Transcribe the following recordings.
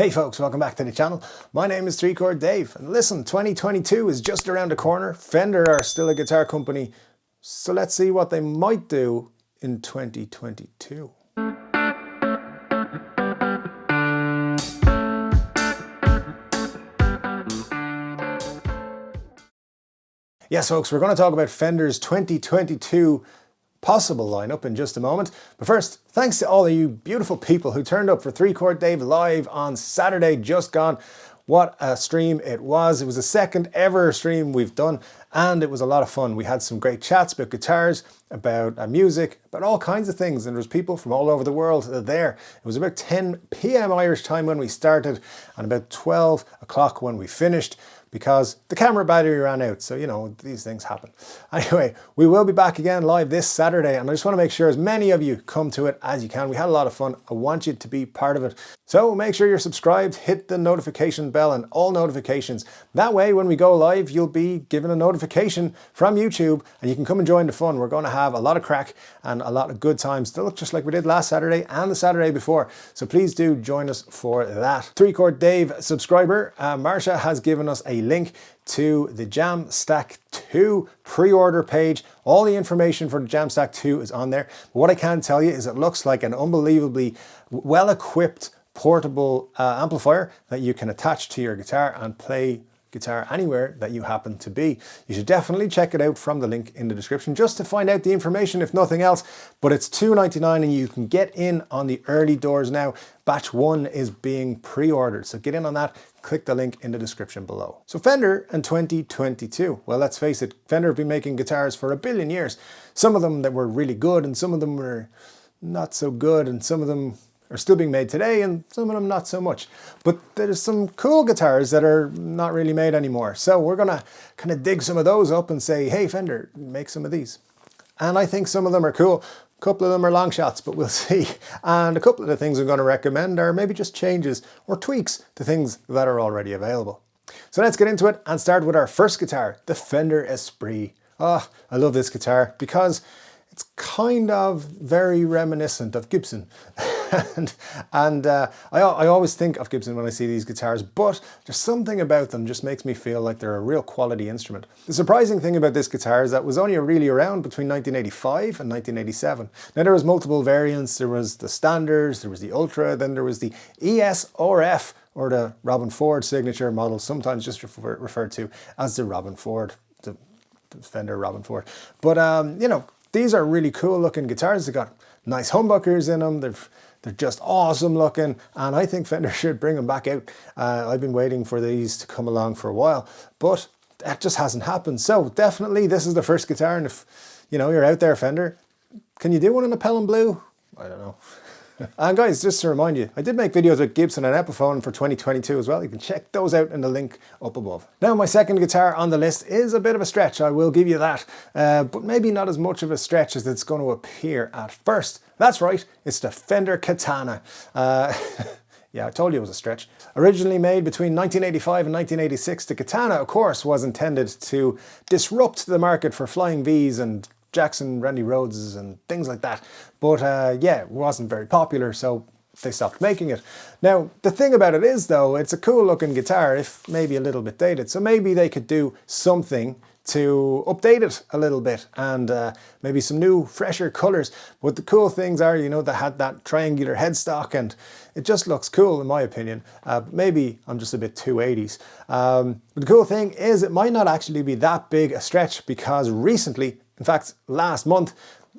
Hey folks, welcome back to the channel. My name is 3-Chord Dave, and listen, 2022 is just around the corner. Fender are still a guitar company, so let's see what they might do in 2022. Yes folks, we're going to talk about Fender's 2022 possible lineup in just a moment. But first, thanks to all of you beautiful people who turned up for 3-Chord Dave live on Saturday just gone. What a stream it was. It was the second ever stream we've done, and it was a lot of fun. We had some great chats about guitars, about music, about all kinds of things, and there was people from all over the world there. It was about 10 p.m. Irish time when we started, and about 12 o'clock when we finished, because the camera battery ran out, so you know, these things happen. Anyway, we will be back again live this Saturday, and I just want to make sure as many of you come to it as you can. We had a lot of fun. I want you to be part of it. So make sure you're subscribed, hit the notification bell and all notifications. That way, when we go live, you'll be given a notification from YouTube and you can come and join the fun. We're going to have a lot of crack and a lot of good times to look just like we did last Saturday and the Saturday before. So please do join us for that. 3-Chord Dave subscriber, Marsha, has given us a link to the Jamstack 2 pre-order page. All the information for the Jamstack 2 is on there. But what I can tell you is it looks like an unbelievably well-equipped portable amplifier that you can attach to your guitar and play guitar anywhere that you happen to be. You should definitely check it out from the link in the description just to find out the information if nothing else. But it's $2.99 and you can get in on the early doors now. Batch 1 is being pre-ordered, so get in on that. Click the link in the description below. So Fender in 2022. Well, let's face it, Fender have been making guitars for a billion years. Some of them that were really good and some of them were not so good, and some of them are still being made today and some of them not so much. But there's some cool guitars that are not really made anymore. So we're gonna kind of dig some of those up and say, hey Fender, make some of these. And I think some of them are cool. A couple of them are long shots, but we'll see. And a couple of the things I'm going to recommend are maybe just changes or tweaks to things that are already available. So let's get into it and start with our first guitar, the Fender Esprit. Oh, I love this guitar because it's kind of very reminiscent of Gibson. I always think of Gibson when I see these guitars, but there's something about them just makes me feel like they're a real quality instrument. The surprising thing about this guitar is that it was only really around between 1985 and 1987. Now there was multiple variants. There was the standards, there was the Ultra, then there was the ESRF, or the Robin Ford signature model, sometimes just referred to as the Robin Ford, the Fender Robin Ford. But you know, these are really cool looking guitars. They've got nice humbuckers in them. They're just awesome looking, and I think Fender should bring them back out. I've been waiting for these to come along for a while, but that just hasn't happened. So definitely this is the first guitar, and if you know you're out there, Fender, can you do one in a Pelham Blue? I don't know. And guys, just to remind you, I did make videos with Gibson and Epiphone for 2022 as well. You can check those out in the link up above. Now my second guitar on the list is a bit of a stretch, I will give you that, but maybe not as much of a stretch as it's going to appear at first. That's right, it's the Fender Katana. Yeah, I told you it was a stretch. Originally made between 1985 and 1986, the Katana, of course, was intended to disrupt the market for flying Vs and Jackson, Randy Rhodes and things like that. But yeah, it wasn't very popular, so they stopped making it. Now, the thing about it is though, it's a cool looking guitar, if maybe a little bit dated. So maybe they could do something to update it a little bit and maybe some new, fresher colors. But the cool things are, you know, they had that triangular headstock and it just looks cool in my opinion. Maybe I'm just a bit too 80s. But the cool thing is it might not actually be that big a stretch, because recently, in fact, last month,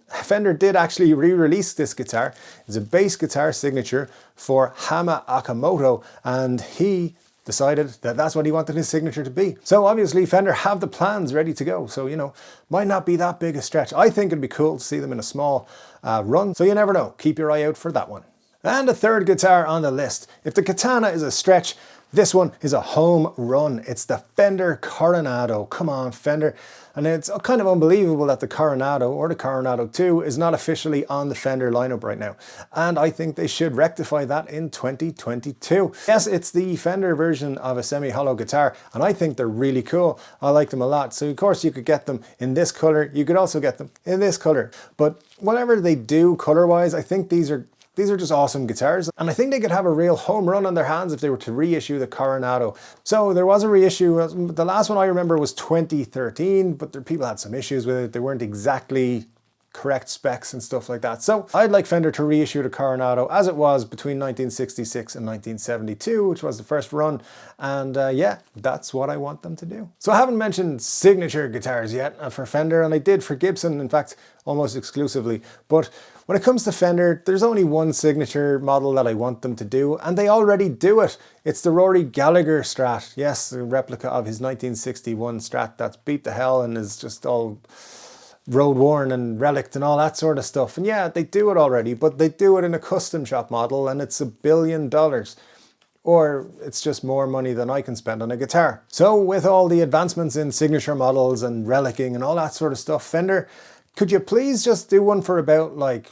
Fender did actually re-release this guitar. It's a bass guitar signature for Hama Akamoto, and he decided that that's what he wanted his signature to be. So obviously Fender have the plans ready to go. So, you know, might not be that big a stretch. I think it'd be cool to see them in a small run. So you never know. Keep your eye out for that one. And the third guitar on the list. If the Katana is a stretch, this one is a home run. It's the Fender Coronado. Come on, Fender. And it's kind of unbelievable that the Coronado, or the Coronado 2, is not officially on the Fender lineup right now. And I think they should rectify that in 2022. Yes, it's the Fender version of a semi-hollow guitar, and I think they're really cool. I like them a lot. So of course you could get them in this color. You could also get them in this color. But whatever they do color-wise, I think these are These are just awesome guitars, and I think they could have a real home run on their hands if they were to reissue the Coronado. So there was a reissue. The last one I remember was 2013, but people had some issues with it. They weren't exactly correct specs and stuff like that. So I'd like Fender to reissue the Coronado as it was between 1966 and 1972, which was the first run. And yeah, that's what I want them to do. So I haven't mentioned signature guitars yet for Fender, and I did for Gibson, in fact, almost exclusively. But when it comes to Fender, there's only one signature model that I want them to do, and they already do it. It's the Rory Gallagher Strat. Yes, a replica of his 1961 Strat that's beat the hell and is just all road worn and relic'd and all that sort of stuff. And yeah, they do it already, but they do it in a custom shop model, and it's $1 billion. Or it's just more money than I can spend on a guitar. So with all the advancements in signature models and relicing and all that sort of stuff, Fender, could you please just do one for about like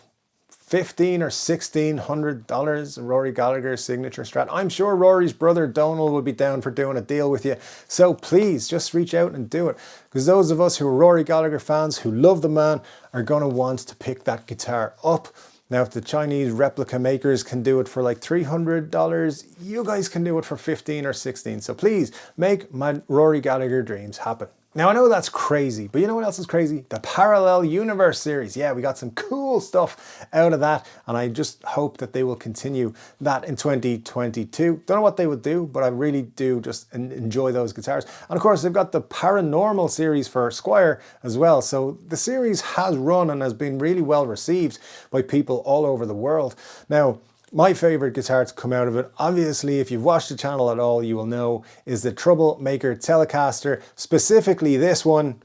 $1,500 or $1,600, a Rory Gallagher signature Strat? I'm sure Rory's brother Donal would be down for doing a deal with you. So please just reach out and do it. Because those of us who are Rory Gallagher fans, who love the man, are going to want to pick that guitar up. Now, if the Chinese replica makers can do it for like $300, you guys can do it for $15 or $16. So please make my Rory Gallagher dreams happen. Now, I know that's crazy, but you know what else is crazy? The Parallel Universe series. Yeah, we got some cool stuff out of that, and I just hope that they will continue that in 2022. Don't know what they would do, but I really do just enjoy those guitars. And of course, they've got the Paranormal series for Squier as well. So the series has run and has been really well received by people all over the world. Now, my favorite guitar to come out of it, obviously, if you've watched the channel at all, you will know, is the Troublemaker Telecaster, specifically this one.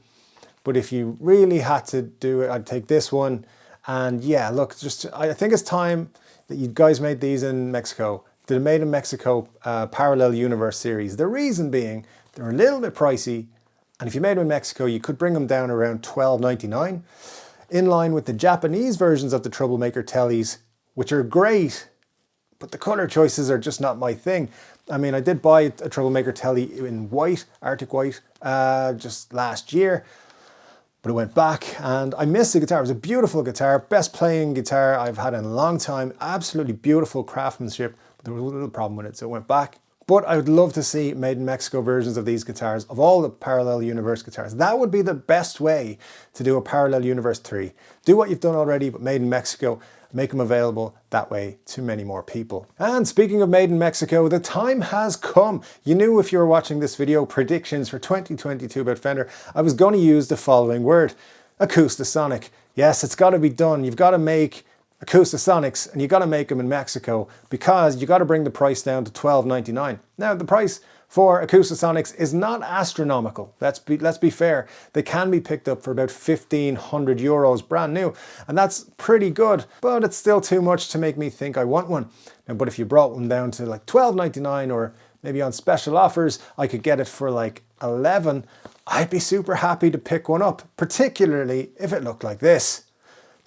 But if you really had to do it, I'd take this one. And yeah, look, I think it's time that you guys made these in Mexico. The Made in Mexico Parallel Universe series. The reason being, they're a little bit pricey. And if you made them in Mexico, you could bring them down around $12.99. In line with the Japanese versions of the Troublemaker Tellies, which are great, but the color choices are just not my thing. I mean, I did buy a Troublemaker Telly in white, Arctic white, just last year, but it went back and I missed the guitar. It was a beautiful guitar, best playing guitar I've had in a long time, absolutely beautiful craftsmanship, but there was a little problem with it, so it went back. But I would love to see Made in Mexico versions of these guitars, of all the Parallel Universe guitars. That would be the best way to do a Parallel Universe 3. Do what you've done already, but Made in Mexico. Make them available that way to many more people. And speaking of Made in Mexico, the time has come. You knew if you were watching this video, predictions for 2022 about Fender, I was going to use the following word: Acoustasonic. Yes, it's got to be done. You've got to make Acoustasonics, and you got to make them in Mexico, because you got to bring the price down to $12.99. Now, the price for Acoustasonics is not astronomical. Let's be fair. They can be picked up for about 1,500 euros brand new, and that's pretty good, but it's still too much to make me think I want one. Now, but if you brought one down to like $12.99, or maybe on special offers, I could get it for like $11, I'd be super happy to pick one up, particularly if it looked like this.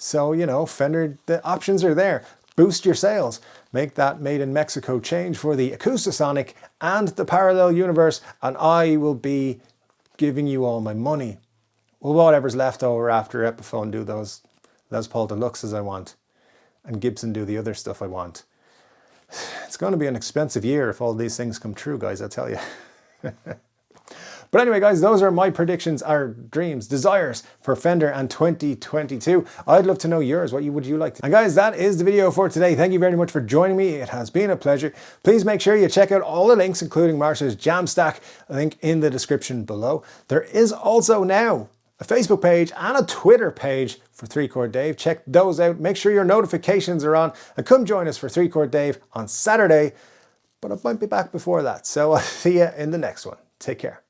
So, you know, Fender, the options are there. Boost your sales. Make that Made in Mexico change for the Acoustasonic and the Parallel Universe, and I will be giving you all my money. Well, whatever's left over after Epiphone do those Les Paul Deluxes I want, and Gibson do the other stuff I want. It's going to be an expensive year if all these things come true, guys, I tell you. But anyway, guys, those are my predictions, our dreams, desires for Fender and 2022. I'd love to know yours. What would you like to? And guys, that is the video for today. Thank you very much for joining me. It has been a pleasure. Please make sure you check out all the links, including Marsha's Jamstack link in the description below. There is also now a Facebook page and a Twitter page for 3 Chord Dave. Check those out. Make sure your notifications are on, and come join us for 3 Chord Dave on Saturday. But I might be back before that. So I'll see you in the next one. Take care.